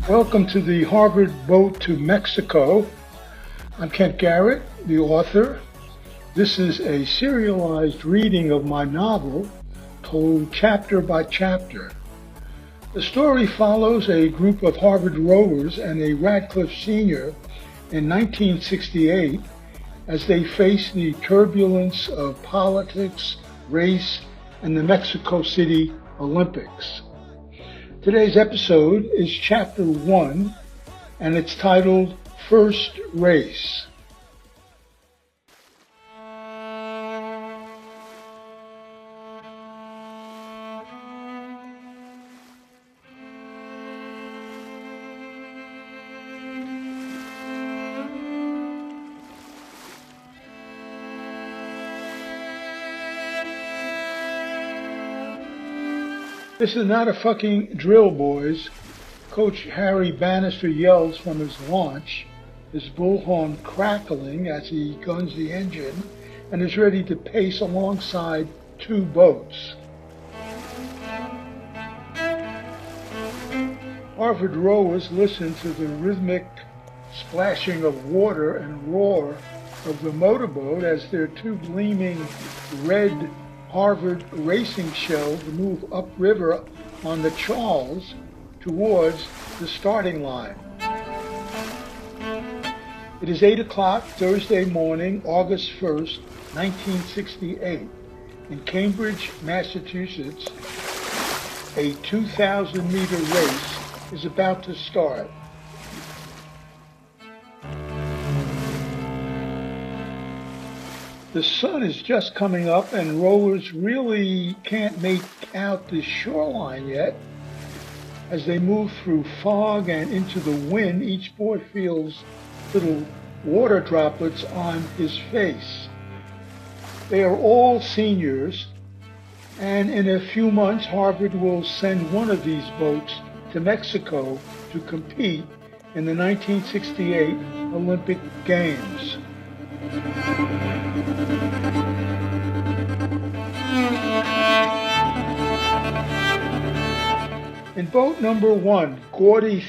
Welcome to the Harvard Boat to Mexico. I'm Kent Garrett, the author. This is a serialized reading of my novel, told chapter by chapter. The story follows a group of Harvard rowers and a Radcliffe senior in 1968 as they face the turbulence of politics, race, and the Mexico City Olympics. Today's episode is Chapter 1, and it's titled First Race. This is not a fucking drill, boys. Coach Harry Bannister yells from his launch, his bullhorn crackling as he guns the engine and is ready to pace alongside two boats. Harvard rowers listen to the rhythmic splashing of water and roar of the motorboat as their two gleaming red Harvard racing shells move upriver on the Charles towards the starting line. It is 8 o'clock Thursday morning, August 1st, 1968. In Cambridge, Massachusetts, a 2,000-meter race is about to start. The sun is just coming up and rowers really can't make out the shoreline yet. As they move through fog and into the wind, each boy feels little water droplets on his face. They are all seniors, and in a few months Harvard will send one of these boats to Mexico to compete in the 1968 Olympic Games. In boat number 1, Gordie,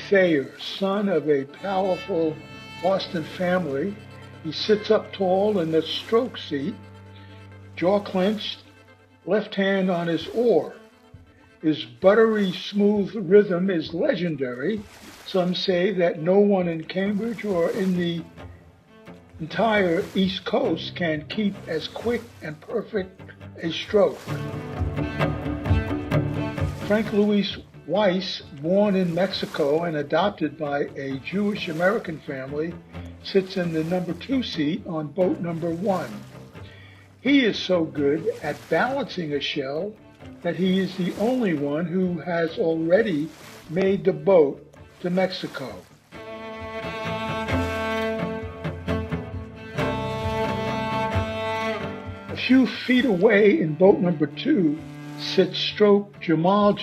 son of a powerful Boston family, he sits up tall in the stroke seat, jaw clenched, left hand on his oar. His buttery smooth rhythm is legendary. Some say that no one in Cambridge or in the entire East Coast can keep as quick and perfect a stroke. Frank Louis Weiss, born in Mexico and adopted by a Jewish American family, sits in the number 2 seat on boat number 1. He is so good at balancing a shell that he is the only one who has already made the boat to Mexico. A few feet away in boat number 2 sits stroke Jamal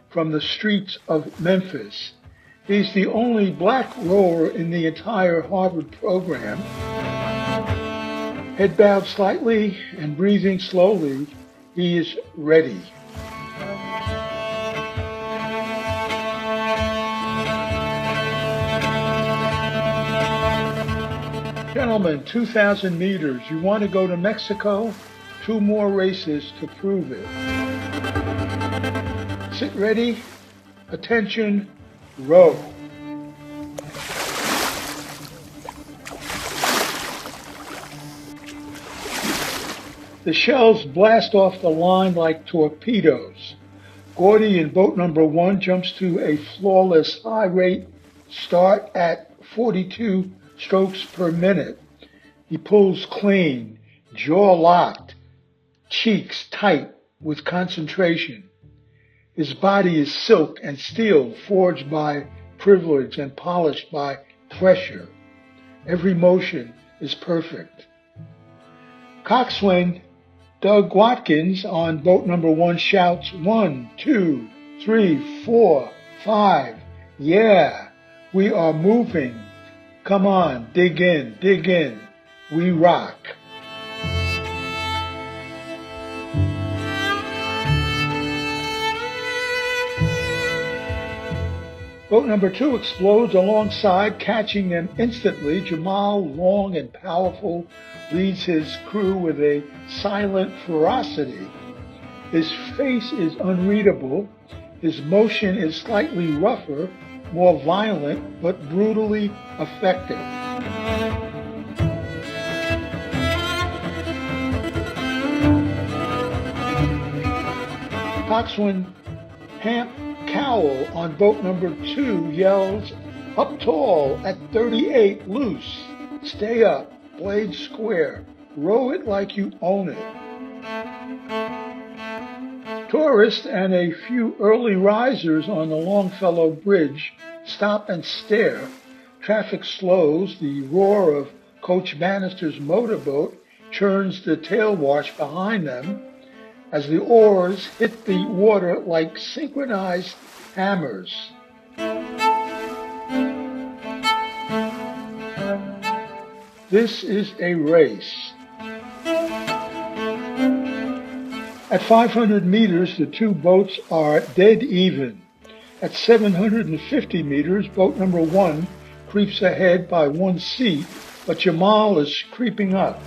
from the streets of Memphis. He's the only black rower in the entire Harvard program. Head bowed slightly and breathing slowly, he is ready. Gentlemen, 2,000 meters. You want to go to Mexico? 2 more races to prove it. Sit ready. Attention. Row. The shells blast off the line like torpedoes. Gordie in boat number 1 jumps to a flawless high rate start at 42 strokes per minute. He pulls clean, jaw locked, cheeks tight with concentration. His body is silk and steel, forged by privilege and polished by pressure. Every motion is perfect. Coxswain Doug Watkins on boat number 1 shouts, 1, 2, 3, 4, 5. Yeah, we are moving. Come on, dig in, dig in. We rock. Boat number 2 explodes alongside, catching them instantly. Jamal, long and powerful, leads his crew with a silent ferocity. His face is unreadable. His motion is slightly rougher, more violent, but brutally effective. Coxswain Hamp Cowell on boat number 2 yells, "Up tall at 38 loose. Stay up, blade square. Row it like you own it." Tourists and a few early risers on the Longfellow Bridge stop and stare. Traffic slows. The roar of Coach Bannister's motorboat churns the tailwash behind them as the oars hit the water like synchronized hammers. This is a race. At 500 meters, the two boats are dead even. At 750 meters, boat number 1 creeps ahead by 1 seat, but Jamal is creeping up.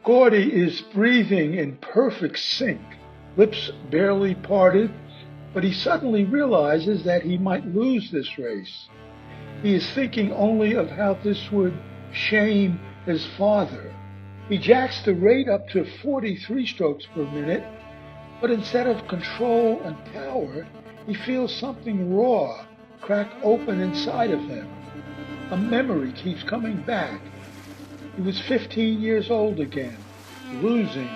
Gordie is breathing in perfect sync, lips barely parted, but he suddenly realizes that he might lose this race. He is thinking only of how this would shame his father. He jacks the rate up to 43 strokes per minute, but instead of control and power, he feels something raw crack open inside of him. A memory keeps coming back. He was 15 years old again, losing.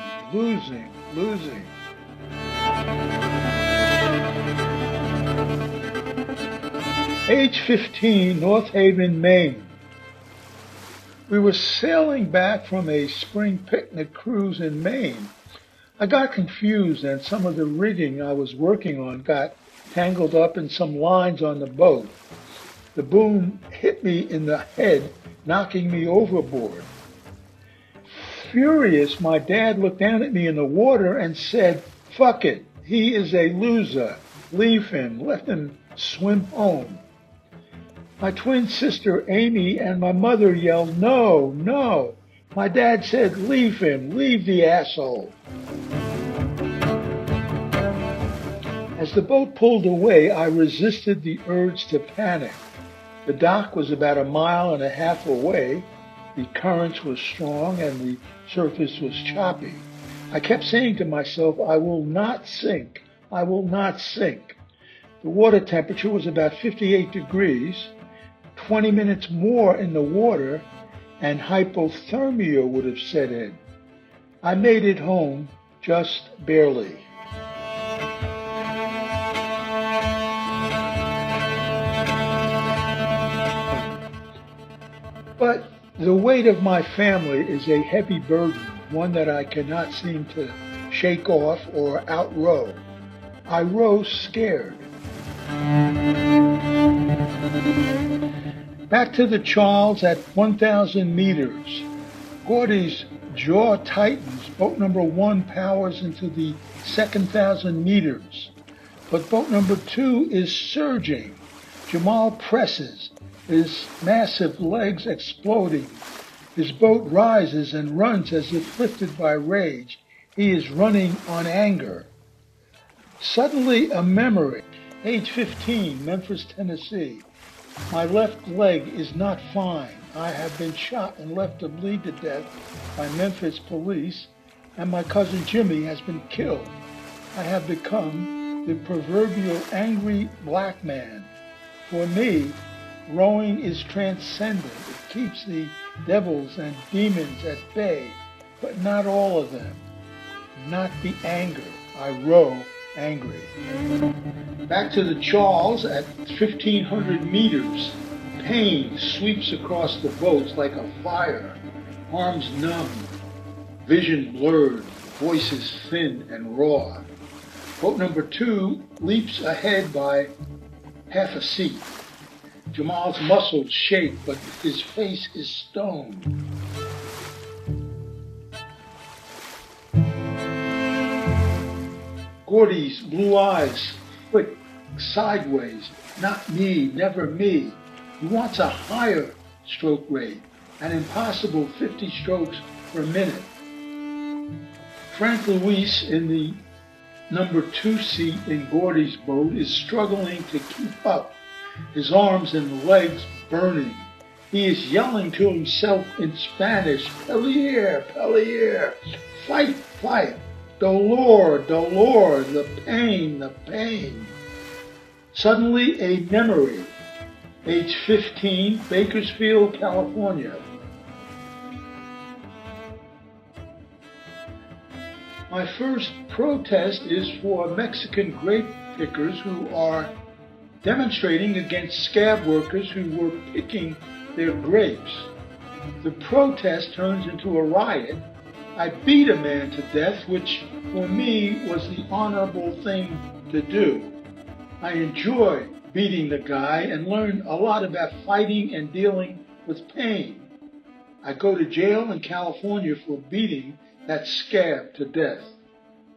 Age 15, North Haven, Maine. We were sailing back from a spring picnic cruise in Maine. I got confused and some of the rigging I was working on got tangled up in some lines on the boat. The boom hit me in the head, knocking me overboard. Furious, my dad looked down at me in the water and said, "Fuck it, he is a loser. Leave him, let him swim home." My twin sister Amy and my mother yelled, "No." My dad said, "Leave him, leave the asshole." As the boat pulled away, I resisted the urge to panic. The dock was about 1.5 miles away. The currents were strong and the surface was choppy. I kept saying to myself, I will not sink. I will not sink. The water temperature was about 58 degrees. 20 minutes more in the water and hypothermia would have set in. I made it home just barely. But the weight of my family is a heavy burden, one that I cannot seem to shake off or outrow. I row scared. Back to the Charles at 1,000 meters. Gordie's jaw tightens. Boat number 1 powers into the second 1,000 meters. But boat number 2 is surging. Jamal presses, his massive legs exploding. His boat rises and runs as if lifted by rage. He is running on anger. Suddenly a memory. Age 15, Memphis, Tennessee. My left leg is not fine. I have been shot and left to bleed to death by Memphis police, and my cousin Jimmy has been killed. I have become the proverbial angry black man. For me, rowing is transcendent. It keeps the devils and demons at bay, but not all of them. Not the anger. I row angry. Back to the Charles at 1,500 meters. Pain sweeps across the boats like a fire. Arms numb, vision blurred, voices thin and raw. Boat number 2 leaps ahead by half a seat. Jamal's muscles shake, but his face is stone. Gordie's blue eyes flick sideways. Not me, never me. He wants a higher stroke rate, an impossible 50 strokes per minute. Frank Luis in the number 2 seat in Gordie's boat is struggling to keep up, his arms and legs burning. He is yelling to himself in Spanish, "Pelear, pelear, fight, fight, dolor, dolor, the pain, the pain." Suddenly a memory. Age 15, Bakersfield, California. My first protest is for Mexican grape pickers who are demonstrating against scab workers who were picking their grapes. The protest turns into a riot. I beat a man to death, which for me was the honorable thing to do. I enjoy beating the guy and learn a lot about fighting and dealing with pain. I go to jail in California for beating that scab to death.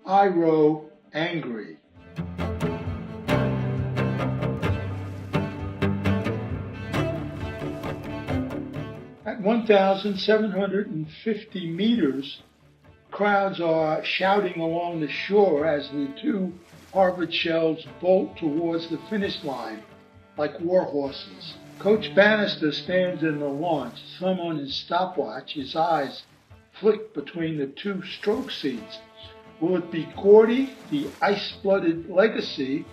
I row angry. At 1,750 meters, crowds are shouting along the shore as the 2 Harvard shells bolt towards the finish line like war horses. Coach Bannister stands in the launch, thumb on his stopwatch, his eyes flick between the 2 stroke seats. Will it be Gordie, the ice-blooded legacy,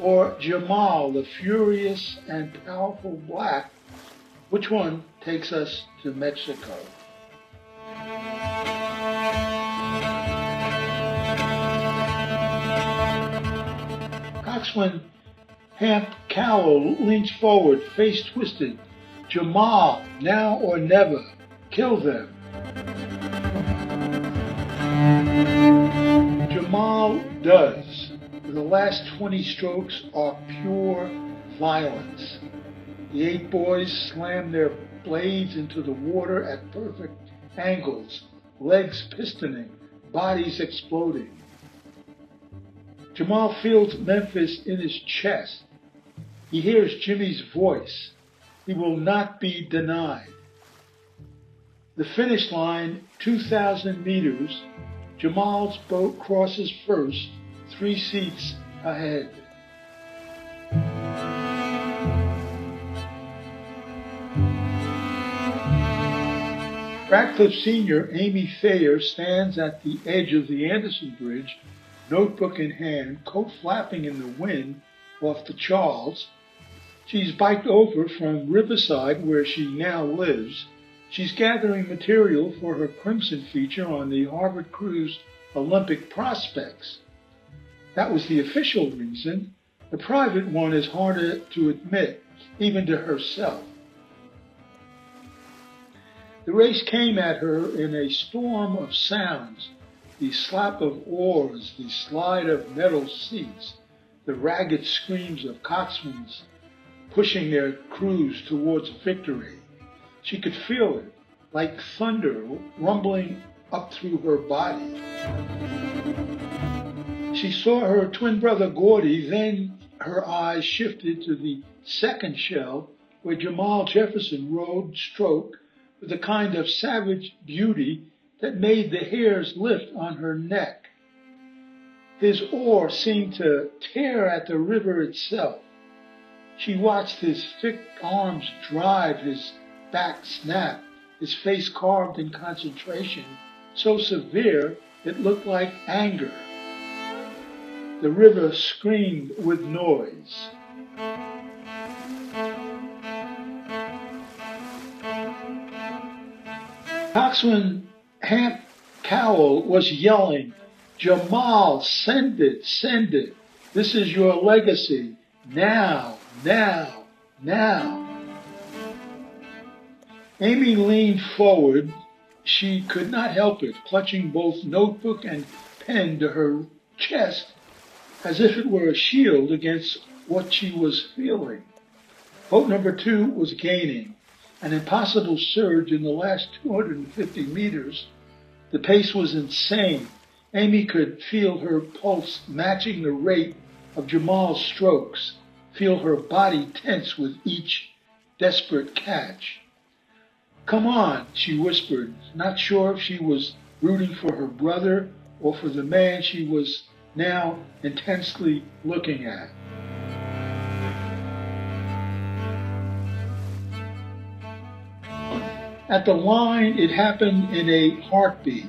or Jamal, the furious and powerful black? Which one takes us to Mexico? Coxswain Hamp Cowell leans forward, face twisted. Jamal, now or never, kill them. Jamal does. The last 20 strokes are pure violence. The 8 boys slam their blades into the water at perfect angles, legs pistoning, bodies exploding. Jamal feels Memphis in his chest. He hears Jimmy's voice. He will not be denied. The finish line, 2,000 meters. Jamal's boat crosses first, 3 seats ahead. Radcliffe Sr., Amy Thayer, stands at the edge of the Anderson Bridge, notebook in hand, coat flapping in the wind off the Charles. She's biked over from Riverside, where she now lives. She's gathering material for her Crimson feature on the Harvard Cruise Olympic prospects. That was the official reason. The private one is harder to admit, even to herself. The race came at her in a storm of sounds. The slap of oars, the slide of metal seats, the ragged screams of coxswains pushing their crews towards victory. She could feel it, like thunder rumbling up through her body. She saw her twin brother Gordie, then her eyes shifted to the second shell, where Jamal Jefferson rode stroke with a kind of savage beauty that made the hairs lift on her neck. His oar seemed to tear at the river itself. She watched his thick arms drive, his back snap, his face carved in concentration, so severe it looked like anger. The river screamed with noise. Coxswain Hamp Cowell was yelling, "Jamal, send it, send it. This is your legacy. Now, now, now." Amy leaned forward. She could not help it, clutching both notebook and pen to her chest as if it were a shield against what she was feeling. Boat number 2 was gaining, an impossible surge in the last 250 meters. The pace was insane. Amy could feel her pulse matching the rate of Jamal's strokes, feel her body tense with each desperate catch. "Come on," she whispered, not sure if she was rooting for her brother or for the man she was now intensely looking at. At the line, it happened in a heartbeat.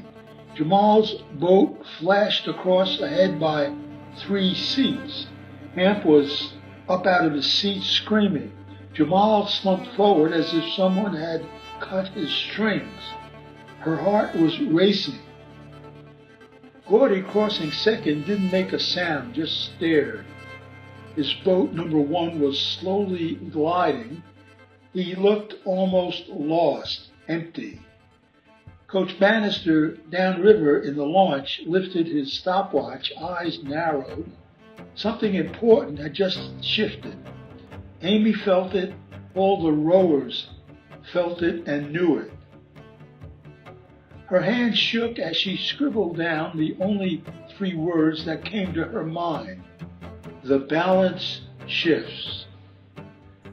Jamal's boat flashed across ahead by 3 seats. Hamp was up out of his seat screaming. Jamal slumped forward as if someone had cut his strings. Her heart was racing. Gordie, crossing second, didn't make a sound, just stared. His boat, number 1, was slowly gliding. He looked almost lost, empty. Coach Bannister, downriver in the launch, lifted his stopwatch, eyes narrowed. Something important had just shifted. Amy felt it, all the rowers felt it and knew it. Her hand shook as she scribbled down the only 3 words that came to her mind. The balance shifts.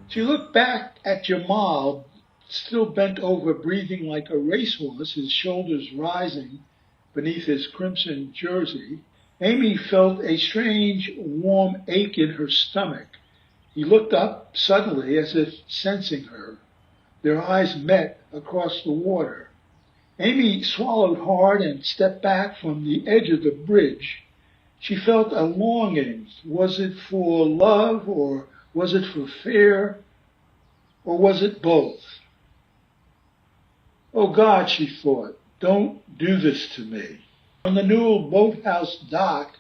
She looked back at Jamal, still bent over, breathing like a racehorse, his shoulders rising beneath his crimson jersey. Amy felt a strange, warm ache in her stomach. He looked up suddenly, as if sensing her. Their eyes met across the water. Amy swallowed hard and stepped back from the edge of the bridge. She felt a longing. Was it for love, or was it for fear, or was it both? "Oh God," she thought, "don't do this to me." On the Newell boathouse dock,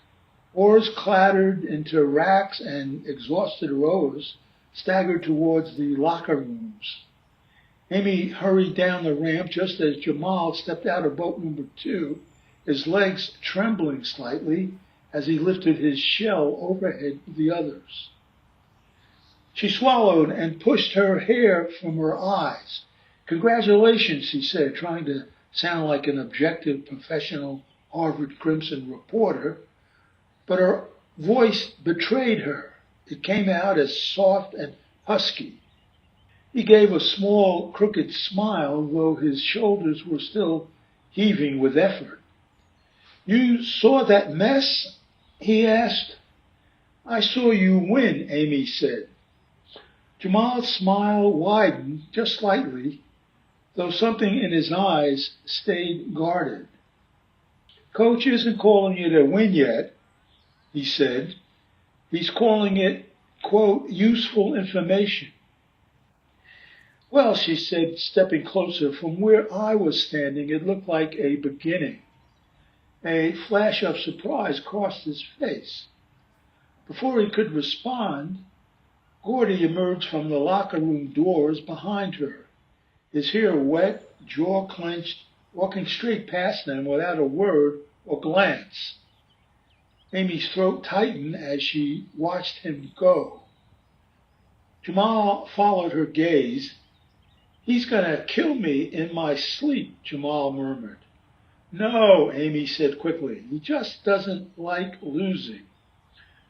oars clattered into racks and exhausted rowers staggered towards the locker rooms. Amy hurried down the ramp just as Jamal stepped out of boat number 2, his legs trembling slightly as he lifted his shell overhead with the others. She swallowed and pushed her hair from her eyes. "Congratulations," she said, trying to sound like an objective, professional Harvard Crimson reporter, but her voice betrayed her. It came out as soft and husky. He gave a small, crooked smile, though his shoulders were still heaving with effort. "You saw that mess?" he asked. "I saw you win," Amy said. Jamal's smile widened just slightly, though something in his eyes stayed guarded. "Coach isn't calling it a win yet," he said. "He's calling it, quote, useful information." "Well," she said, stepping closer, "from where I was standing, it looked like a beginning." A flash of surprise crossed his face. Before he could respond, Gordie emerged from the locker room doors behind her, his hair wet, jaw clenched, walking straight past them without a word or glance. Amy's throat tightened as she watched him go. Jamal followed her gaze. "He's going to kill me in my sleep," Jamal murmured. "No," Amy said quickly. "He just doesn't like losing."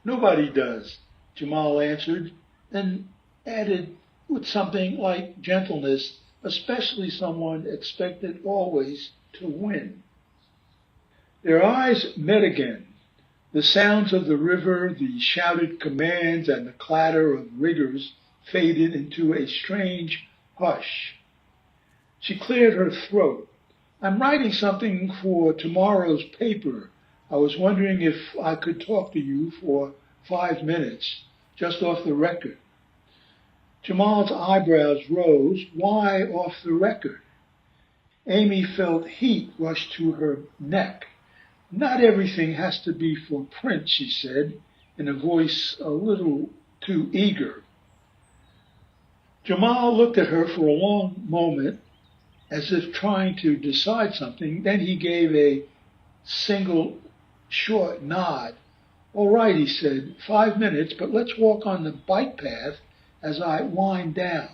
"Nobody does," Jamal answered, then added with something like gentleness, "especially someone expected always to win." Their eyes met again. The sounds of the river, the shouted commands, and the clatter of riggers faded into a strange hush. She cleared her throat. "I'm writing something for tomorrow's paper. I was wondering if I could talk to you for 5 minutes, just off the record." Jamal's eyebrows rose. "Why off the record?" Amy felt heat rush to her neck. "Not everything has to be for print," she said, in a voice a little too eager. Jamal looked at her for a long moment, as if trying to decide something. Then he gave a single short nod. All right, he said, 5 minutes, but let's walk on the bike path as I wind down.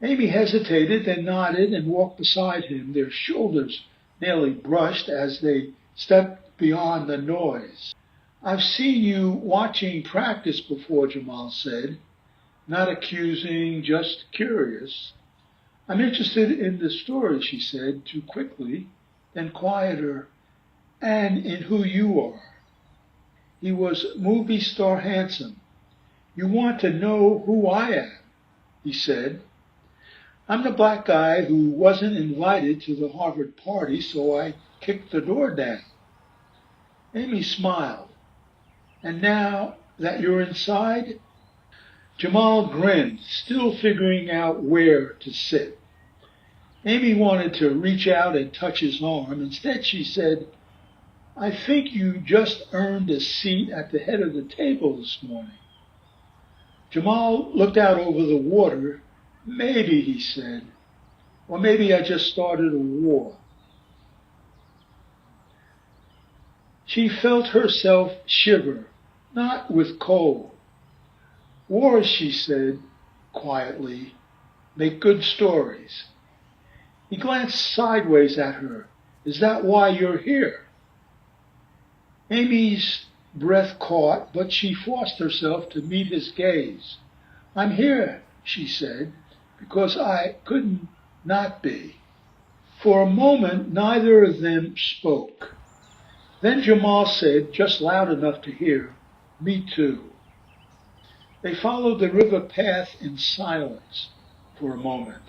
Amy hesitated, then nodded and walked beside him, their shoulders nearly brushed as they stepped beyond the noise. I've seen you watching practice before, Jamal said, not accusing, just curious. I'm interested in the story, she said, too quickly, then quieter, and in who you are. He was movie star handsome. You want to know who I am, he said. I'm the black guy who wasn't invited to the Harvard party, so I kicked the door down. Amy smiled. And now that you're inside? Jamal grinned, still figuring out where to sit. Amy wanted to reach out and touch his arm. Instead, she said, I think you just earned a seat at the head of the table this morning. Jamal looked out over the water. Maybe, he said, or maybe I just started a war. She felt herself shiver, not with cold. Wars, she said quietly, make good stories. He glanced sideways at her. Is that why you're here? Amy's breath caught, but she forced herself to meet his gaze. I'm here, she said, because I couldn't not be. For a moment, neither of them spoke. Then Jamal said, just loud enough to hear, me too. They followed the river path in silence for a moment.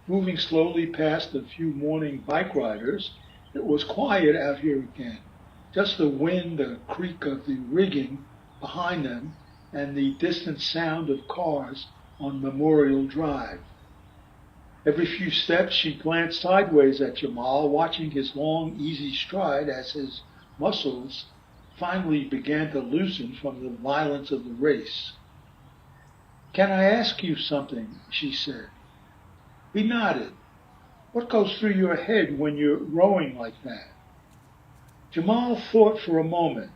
Moving slowly past a few morning bike riders, it was quiet out here again. Just the wind, the creak of the rigging behind them, and the distant sound of cars on Memorial Drive. Every few steps she glanced sideways at Jamal, watching his long, easy stride as his muscles finally began to loosen from the violence of the race. Can I ask you something? She said. He nodded. What goes through your head when you're rowing like that? Jamal thought for a moment.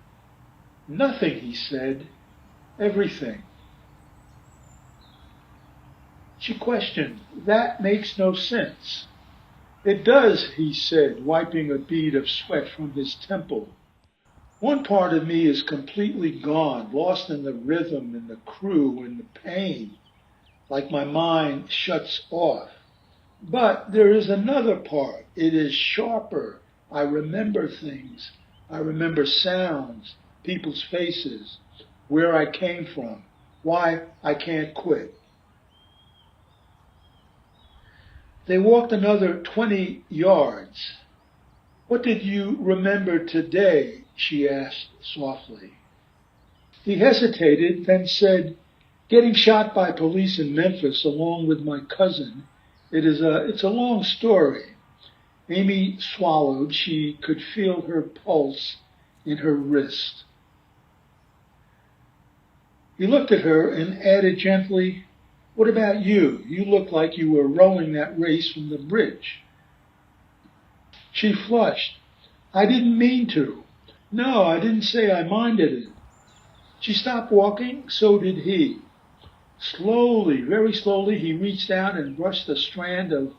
Nothing, he said. Everything. She questioned. That makes no sense. It does, he said, wiping a bead of sweat from his temple. One part of me is completely gone, lost in the rhythm and the crew and the pain, like my mind shuts off. But there is another part. It is sharper. I remember things. I remember sounds, people's faces, where I came from, why I can't quit. They walked another 20 yards. What did you remember today? She asked softly. He hesitated, then said, getting shot by police in Memphis along with my cousin. It's a long story. Amy swallowed. She could feel her pulse in her wrist. He looked at her and added gently, what about you? You look like you were rowing that race from the bridge. She flushed. I didn't mean to. No, I didn't say I minded it. She stopped walking, so did he. Slowly, very slowly, he reached out and brushed a strand of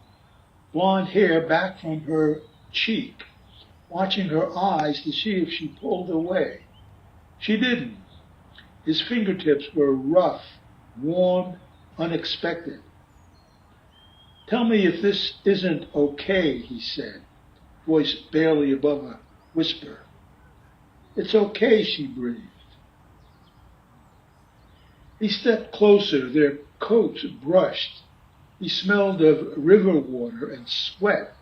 blonde hair back from her cheek, watching her eyes to see if she pulled away. She didn't. His fingertips were rough, warm, unexpected. Tell me if this isn't okay, he said, voice barely above a whisper. It's okay, she breathed. He stepped closer, their coats brushed. He smelled of river water and sweat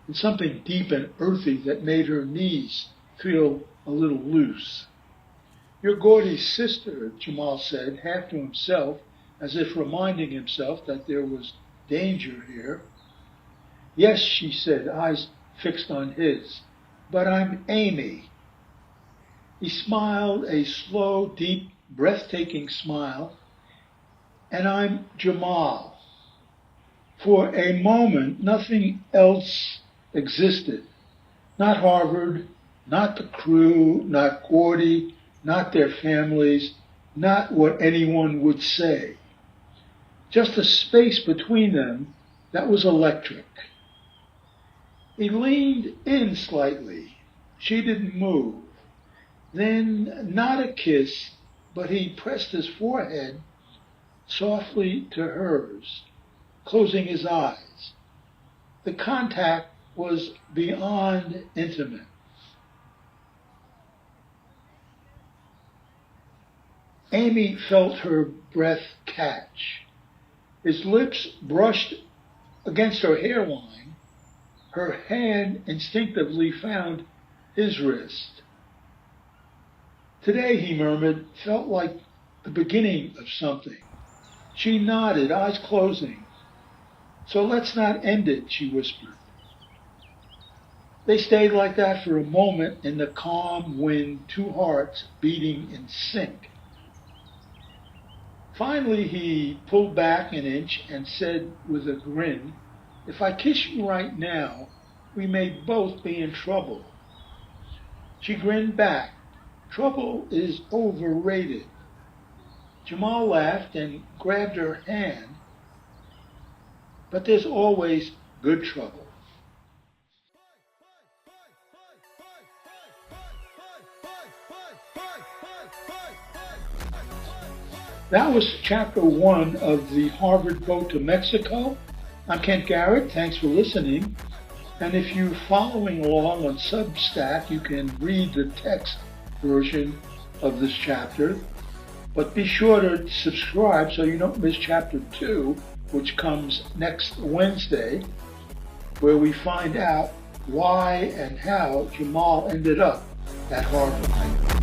and something deep and earthy that made her knees feel a little loose. You're Gordie's sister, Jamal said, half to himself, as if reminding himself that there was danger here. Yes, she said, eyes fixed on his, but I'm Amy. He smiled a slow, deep, breathtaking smile, and I'm Jamal. For a moment, nothing else existed. Not Harvard, Not the crew, not Gordie, not their families, not what anyone would say. Just a space between them that was electric. He leaned in slightly. She didn't move. Then, not a kiss, but he pressed his forehead softly to hers, closing his eyes. The contact was beyond intimate. Amy felt her breath catch. His lips brushed against her hairline. Her hand instinctively found his wrist. Today, he murmured, felt like the beginning of something. She nodded, eyes closing. So let's not end it, she whispered. They stayed like that for a moment in the calm wind, two hearts beating in sync. Finally, he pulled back an inch and said with a grin, "If I kiss you right now, we may both be in trouble." She grinned back. Trouble is overrated. Jamal laughed and grabbed her hand. But there's always good trouble. That was chapter 1 of the Harvard Boat to Mexico. I'm Kent Garrett. Thanks for listening. And if you're following along on Substack, you can read the text version of this chapter. But be sure to subscribe so you don't miss chapter 2, which comes next Wednesday, where we find out why and how Jamal ended up at Harvard.